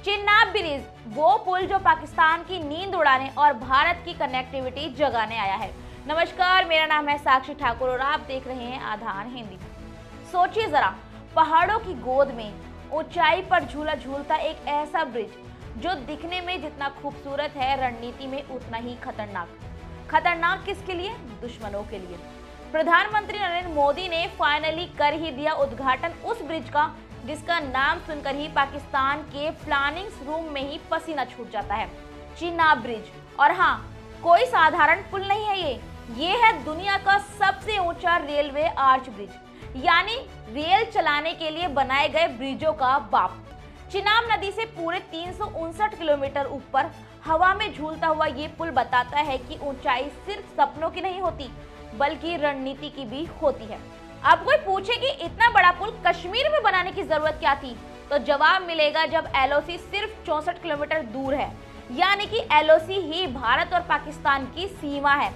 Chenab bridge वो पुल जो पाकिस्तान की नींद उड़ाने और भारत की कनेक्टिविटी जगाने आया है। नमस्कार, मेरा नाम है साक्षी ठाकुर और आप देख रहे हैं आधार हिंदी। सोचिए जरा, पहाड़ों की गोद में ऊंचाई पर झूला झूलता एक ऐसा ब्रिज जो दिखने में जितना खूबसूरत है, रणनीति में उतना ही खतरनाक किसके लिए? दुश्मनों के लिए। प्रधानमंत्री नरेंद्र मोदी ने फाइनली कर ही दिया उद्घाटन उस ब्रिज का जिसका नाम सुनकर ही पाकिस्तान के प्लानिंग रूम में ही पसीना छूट जाता है, चिनाब ब्रिज। और हाँ, कोई साधारण पुल नहीं है ये है दुनिया का सबसे ऊंचा रेलवे आर्च ब्रिज, यानी रेल चलाने के लिए बनाए गए ब्रिजों का बाप। चिनाब नदी से पूरे 359 किलोमीटर ऊपर हवा में झूलता हुआ ये पुल बताता है कि ऊंचाई सिर्फ सपनों की नहीं होती बल्कि रणनीति की भी होती है। अब कोई पूछे कि इतना बड़ा पुल कश्मीर में बनाने की जरूरत क्या थी, तो जवाब मिलेगा जब एलओसी सिर्फ 64 किलोमीटर दूर है, यानी कि एलओसी ही भारत और पाकिस्तान की सीमा है।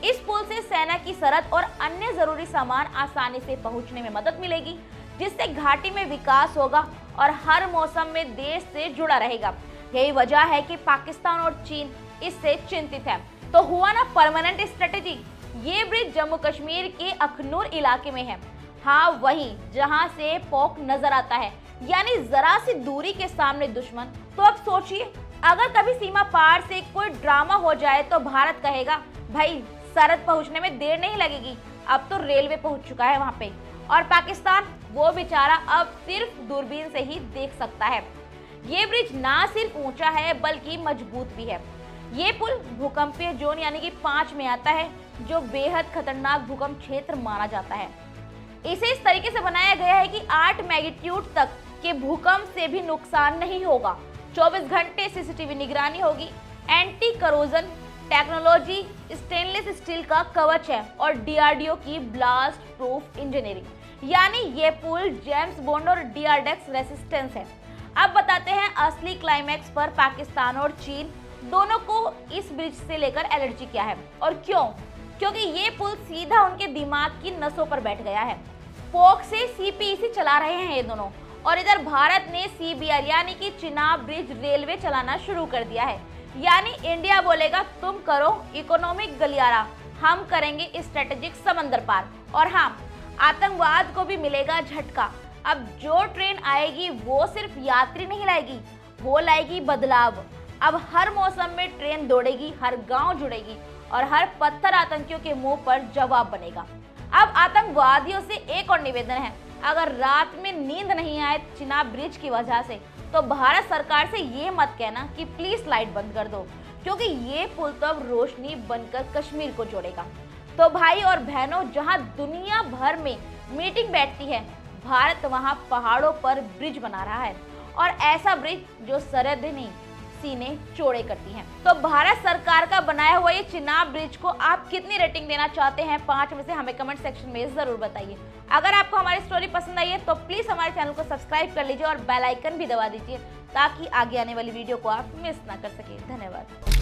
इस पुल से सेना की सरहद और अन्य जरूरी सामान आसानी से पहुंचने में मदद मिलेगी, जिससे घाटी में विकास होगा और हर मौसम में देश से जुड़ा रहेगा। यही वजह है कि पाकिस्तान और चीन इससे चिंतित है। तो हुआ ना परमानेंट स्ट्रेटेजी। ये ब्रिज जम्मू कश्मीर के अखनूर इलाके में है। हाँ, वहीं जहां से पोक नजर आता है, यानी जरा सी दूरी के सामने दुश्मन। तो अब सोचिए, अगर कभी सीमा पार से कोई ड्रामा हो जाए तो भारत कहेगा भाई सरहद पहुंचने में देर नहीं लगेगी, अब तो रेलवे पहुंच चुका है वहां पे। और पाकिस्तान वो बेचारा अब सिर्फ दूरबीन से ही देख सकता है। ये ब्रिज ना सिर्फ ऊंचा है बल्कि मजबूत भी है। ये पुल भूकंपीय जोन यानी कि 5 में आता है, जो बेहद खतरनाक भूकंप क्षेत्र माना जाता है। इसे इस तरीके से बनाया गया है कि 8 मैग्नीट्यूड तक के भूकंप से भी नुकसान नहीं होगा। 24 घंटे सीसीटीवी निगरानी होगी। Anti corrosion technology, stainless steel का कवच है और डीआरडीओ की ब्लास्ट प्रूफ इंजीनियरिंग, यानी ये पुल जेम्स बॉन्ड और डीआरडेक्स रेसिस्टेंस है। अब बताते हैं असली क्लाइमैक्स पर। पाकिस्तान और चीन दोनों को इस ब्रिज से लेकर एलर्जी क्या है और क्यों? क्योंकि ये पुल सीधा उनके दिमाग की नसों पर बैठ गया है। पोक से सीपीईसी चला रहे हैं ये दोनों, और इधर भारत ने सीबीआर यानी कि चिनाब ब्रिज रेलवे चलाना शुरू कर दिया है। यानी इंडिया बोलेगा तुम करो इकोनॉमिक गलियारा, हम करेंगे स्ट्रेटेजिक समंदर पार। और हाँ, आतंकवाद को भी मिलेगा झटका। अब जो ट्रेन आएगी वो सिर्फ यात्री नहीं लाएगी, वो लाएगी बदलाव। अब हर मौसम में ट्रेन दौड़ेगी, हर गांव जुड़ेगी और हर पत्थर आतंकियों के मुंह पर जवाब बनेगा। अब आतंकवादियों से एक और निवेदन है, अगर रात में नींद नहीं आए चिनाब ब्रिज की वजह से, तो भारत सरकार से ये मत कहना कि प्लीज लाइट बंद कर दो, क्योंकि ये पुल तो अब रोशनी बनकर कश्मीर को जोड़ेगा। तो भाई और बहनों, जहां दुनिया भर में मीटिंग बैठती है, भारत वहां पहाड़ों पर ब्रिज बना रहा है, और ऐसा ब्रिज जो सरहद नहीं सीने चौड़े करती हैं। तो भारत सरकार का बनाया हुआ ये चिनाब ब्रिज को आप कितनी रेटिंग देना चाहते हैं 5 में से? हमें कमेंट सेक्शन में जरूर बताइए। अगर आपको हमारी स्टोरी पसंद आई है तो प्लीज हमारे चैनल को सब्सक्राइब कर लीजिए और बेल आइकन भी दबा दीजिए, ताकि आगे आने वाली वीडियो को आप मिस ना कर सके। धन्यवाद।